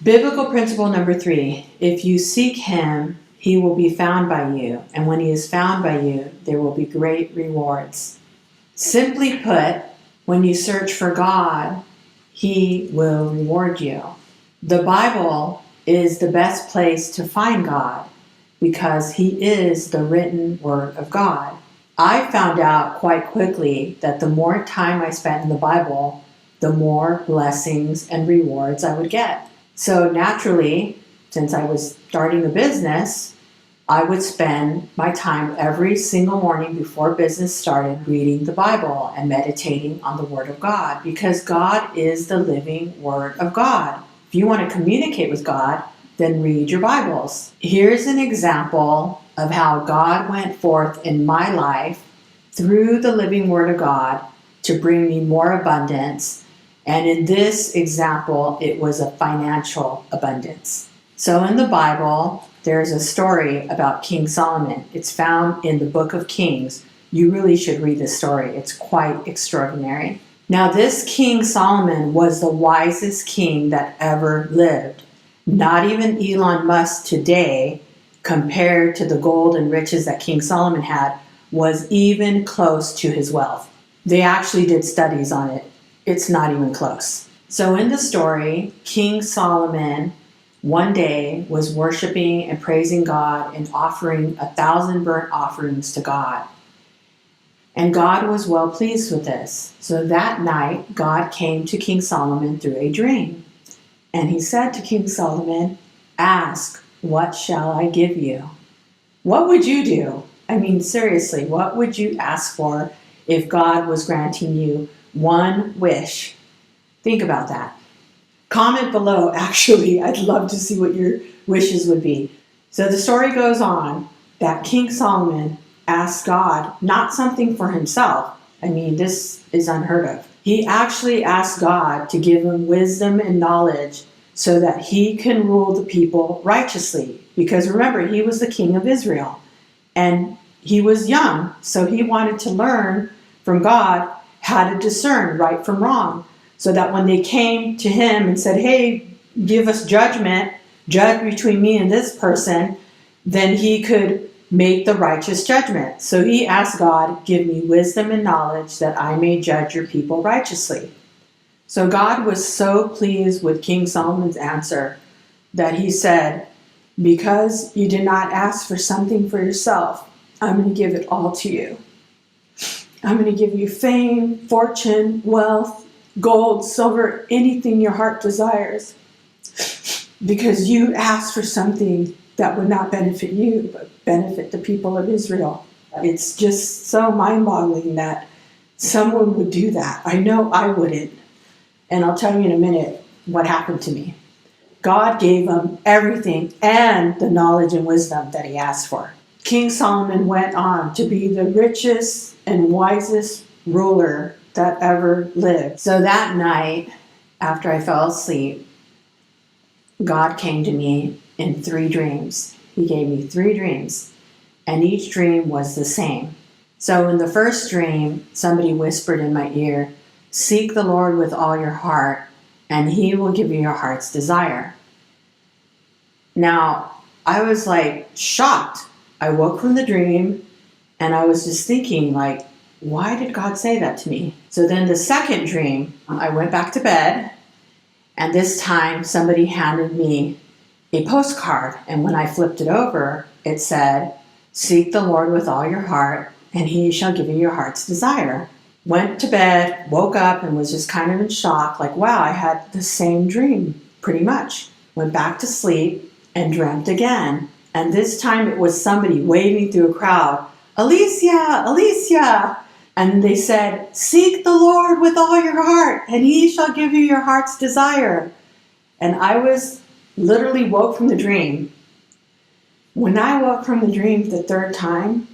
Biblical principle number 3, if you seek him, he will be found by you. And when he is found by you, there will be great rewards. Simply put, when you search for God, he will reward you. The Bible is the best place to find God because he is the written word of God. I found out quite quickly that the more time I spent in the Bible, the more blessings and rewards I would get. So naturally, since I was starting a business, I would spend my time every single morning before business started reading the Bible and meditating on the Word of God, because God is the living Word of God. If you want to communicate with God, then read your Bibles. Here's an example of how God went forth in my life through the living Word of God to bring me more abundance. And in this example, it was a financial abundance. So in the Bible, there's a story about King Solomon. It's found in the book of Kings. You really should read this story. It's quite extraordinary. Now, this King Solomon was the wisest king that ever lived. Not even Elon Musk today, compared to the gold and riches that King Solomon had, was even close to his wealth. They actually did studies on it. It's not even close. So in the story, King Solomon one day was worshiping and praising God and offering 1,000 burnt offerings to God. And God was well pleased with this. So that night, God came to King Solomon through a dream. And he said to King Solomon, "Ask, what shall I give you?" What would you do? I mean, seriously, what would you ask for if God was granting you one wish? Think about that. Comment below, actually. I'd love to see what your wishes would be. So the story goes on that King Solomon asked God not something for himself. I mean, this is unheard of. He actually asked God to give him wisdom and knowledge so that he can rule the people righteously. Because remember, he was the king of Israel. And he was young, so he wanted to learn from God how to discern right from wrong. So that when they came to him and said, "Hey, give us judgment, judge between me and this person," then he could make the righteous judgment. So he asked God, "Give me wisdom and knowledge that I may judge your people righteously." So God was so pleased with King Solomon's answer that he said, "Because you did not ask for something for yourself, I'm going to give it all to you. I'm going to give you fame, fortune, wealth, gold, silver, anything your heart desires, because you asked for something that would not benefit you, but benefit the people of Israel." It's just so mind-boggling that someone would do that. I know I wouldn't. And I'll tell you in a minute what happened to me. God gave him everything and the knowledge and wisdom that he asked for. King Solomon went on to be the richest and wisest ruler that ever lived. So that night, after I fell asleep, God came to me in 3 dreams. He gave me 3 dreams, and each dream was the same. So in the first dream, somebody whispered in my ear, "Seek the Lord with all your heart, and he will give you your heart's desire." Now, I was like shocked. I woke from the dream, and I was just thinking, like, why did God say that to me? So then the second dream, I went back to bed, and this time somebody handed me a postcard, and when I flipped it over, it said, "Seek the Lord with all your heart, and he shall give you your heart's desire." Went to bed, woke up, and was just kind of in shock, like, wow, I had the same dream, pretty much. Went back to sleep and dreamt again, and this time it was somebody waving through a crowd, "Alicia, Alicia!" And they said, "Seek the Lord with all your heart, and he shall give you your heart's desire." And I was literally woke from the dream. When I woke from the dream the 3rd time,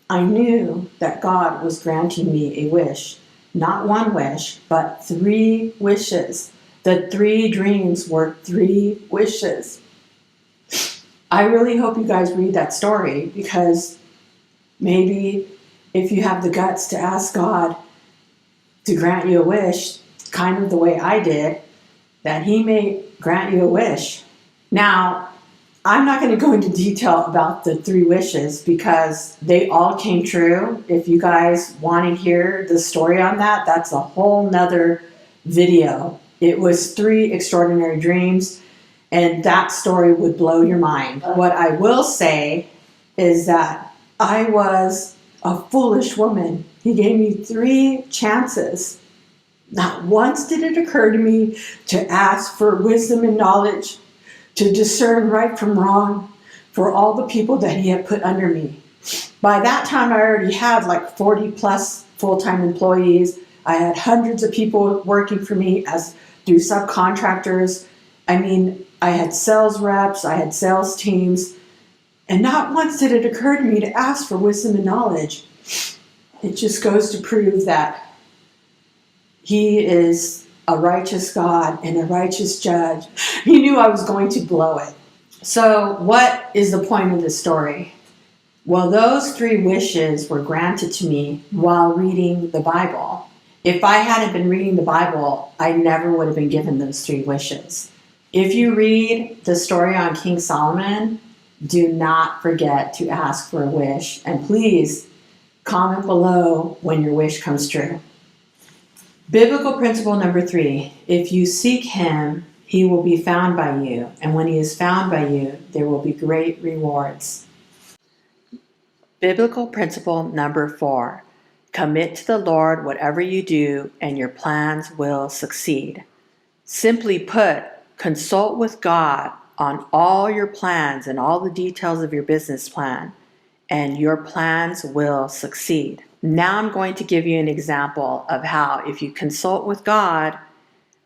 I knew that God was granting me a wish. Not 1 wish, but 3 wishes. The 3 dreams were 3 wishes. I really hope you guys read that story, because maybe if you have the guts to ask God to grant you a wish, kind of the way I did, that he may grant you a wish. Now, I'm not going to go into detail about the 3 wishes because they all came true. If you guys want to hear the story on that, that's a whole nother video. It was 3 extraordinary dreams, and that story would blow your mind. What I will say is that I was a foolish woman. He gave me 3 chances. Not once did it occur to me to ask for wisdom and knowledge, to discern right from wrong for all the people that he had put under me. By that time, I already had like 40 plus full-time employees. I had hundreds of people working for me as through subcontractors. I mean, I had sales reps, I had sales teams, and not once did it occur to me to ask for wisdom and knowledge. It just goes to prove that he is a righteous God and a righteous judge. He knew I was going to blow it. So what is the point of this story? Well, those 3 wishes were granted to me while reading the Bible. If I hadn't been reading the Bible, I never would have been given those 3 wishes. If you read the story on King Solomon, do not forget to ask for a wish. And please comment below when your wish comes true. Biblical principle number 3, if you seek him, he will be found by you. And when he is found by you, there will be great rewards. Biblical principle number 4, commit to the Lord whatever you do and your plans will succeed. Simply put, consult with God on all your plans and all the details of your business plan, and your plans will succeed. Now I'm going to give you an example of how if you consult with God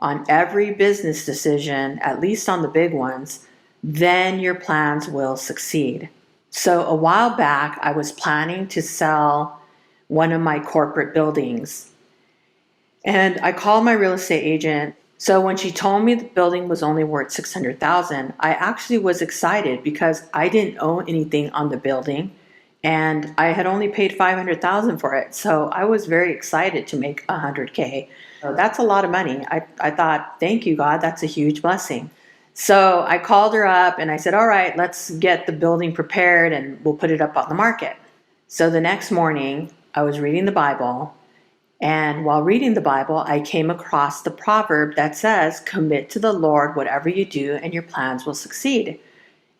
on every business decision, at least on the big ones, then your plans will succeed. So a while back, I was planning to sell one of my corporate buildings. And I called my real estate agent. So when she told me the building was only worth $600,000, I actually was excited because I didn't own anything on the building. And I had only paid $500,000 for it. So I was very excited to make $100K. So that's a lot of money. I thought, thank you, God, that's a huge blessing. So I called her up and I said, all right, let's get the building prepared and we'll put it up on the market. So the next morning I was reading the Bible, and while reading the Bible, I came across the proverb that says, commit to the Lord whatever you do and your plans will succeed.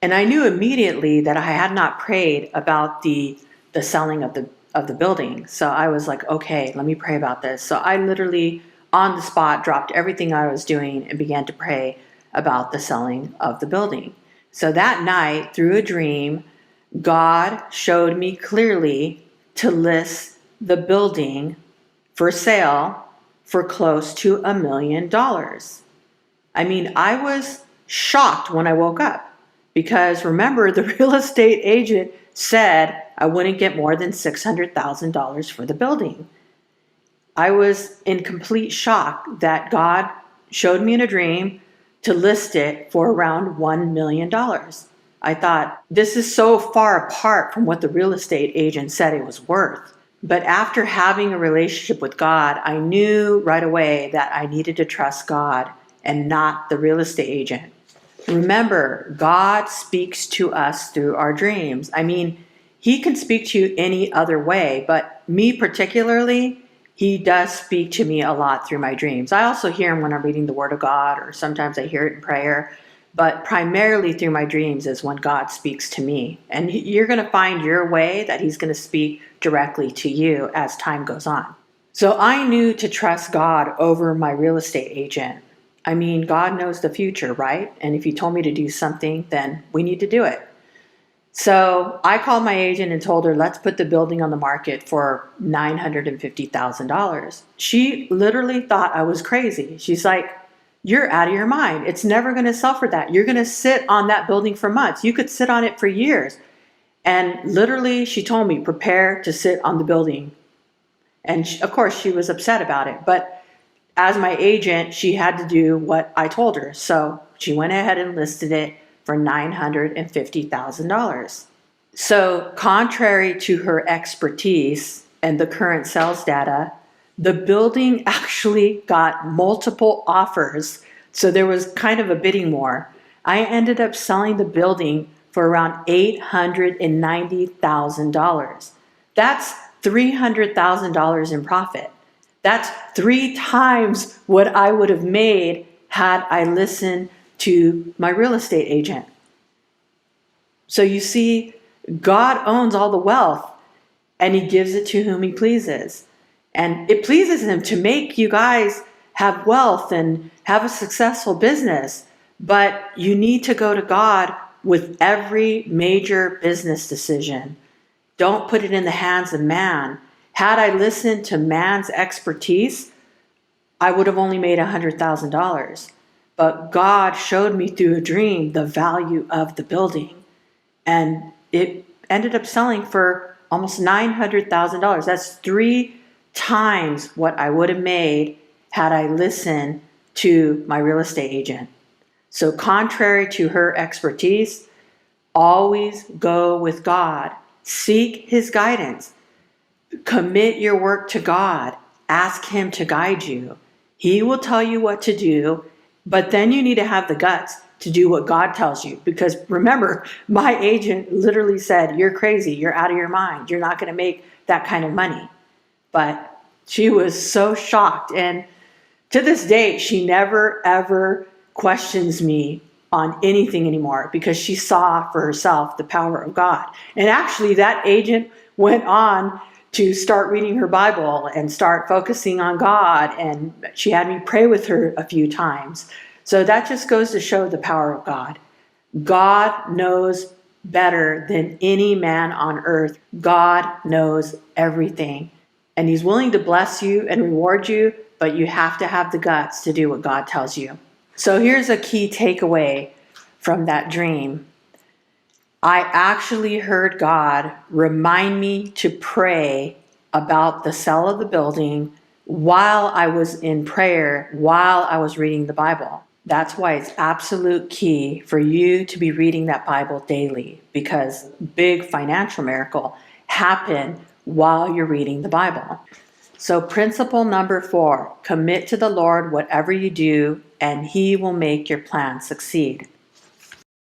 And I knew immediately that I had not prayed about the selling of the building. So I was like, okay, let me pray about this. So I literally on the spot dropped everything I was doing and began to pray about the selling of the building. So that night, through a dream, God showed me clearly to list the building for sale for close to $1 million. I mean, I was shocked when I woke up. Because remember, the real estate agent said I wouldn't get more than $600,000 for the building. I was in complete shock that God showed me in a dream to list it for around $1 million. I thought, this is so far apart from what the real estate agent said it was worth. But after having a relationship with God, I knew right away that I needed to trust God and not the real estate agent. Remember, God speaks to us through our dreams. I mean, he can speak to you any other way, but me particularly, he does speak to me a lot through my dreams. I also hear him when I'm reading the Word of God, or sometimes I hear it in prayer, but primarily through my dreams is when God speaks to me. And you're going to find your way that he's going to speak directly to you as time goes on. So I knew to trust God over my real estate agent. I mean, God knows the future, right? And if he told me to do something, then we need to do it. So I called my agent and told her, let's put the building on the market for $950,000. She literally thought I was crazy. She's like, you're out of your mind. It's never going to sell for that. You're going to sit on that building for months. You could sit on it for years. And literally, she told me, prepare to sit on the building. And of course, she was upset about it. But as my agent, she had to do what I told her. So she went ahead and listed it for $950,000. So contrary to her expertise and the current sales data, the building actually got multiple offers So there was kind of a bidding war. I ended up selling the building for around $890,000. That's $300,000 in profit. That's 3 times what I would have made had I listened to my real estate agent. So you see, God owns all the wealth, and he gives it to whom he pleases. And it pleases him to make you guys have wealth and have a successful business. But you need to go to God with every major business decision. Don't put it in the hands of man. Had I listened to man's expertise, I would have only made $100,000. But God showed me through a dream the value of the building. And it ended up selling for almost $900,000. That's 3 times what I would have made had I listened to my real estate agent. So contrary to her expertise, always go with God. Seek his guidance. Commit your work to God. Ask him to guide you. He will tell you what to do, but then you need to have the guts to do what God tells you. Because remember, my agent literally said, "You're crazy. You're out of your mind. You're not going to make that kind of money." But she was so shocked. And to this day, she never, ever questions me on anything anymore because she saw for herself the power of God. And actually, that agent went on to start reading her Bible and start focusing on God. And she had me pray with her a few times. So that just goes to show the power of God. God knows better than any man on earth. God knows everything. And he's willing to bless you and reward you, but you have to have the guts to do what God tells you. So here's a key takeaway from that dream. I actually heard God remind me to pray about the sale of the building while I was in prayer, while I was reading the Bible. That's why it's absolute key for you to be reading that Bible daily, because big financial miracle happen while you're reading the Bible. So principle number 4, commit to the Lord whatever you do, and he will make your plan succeed.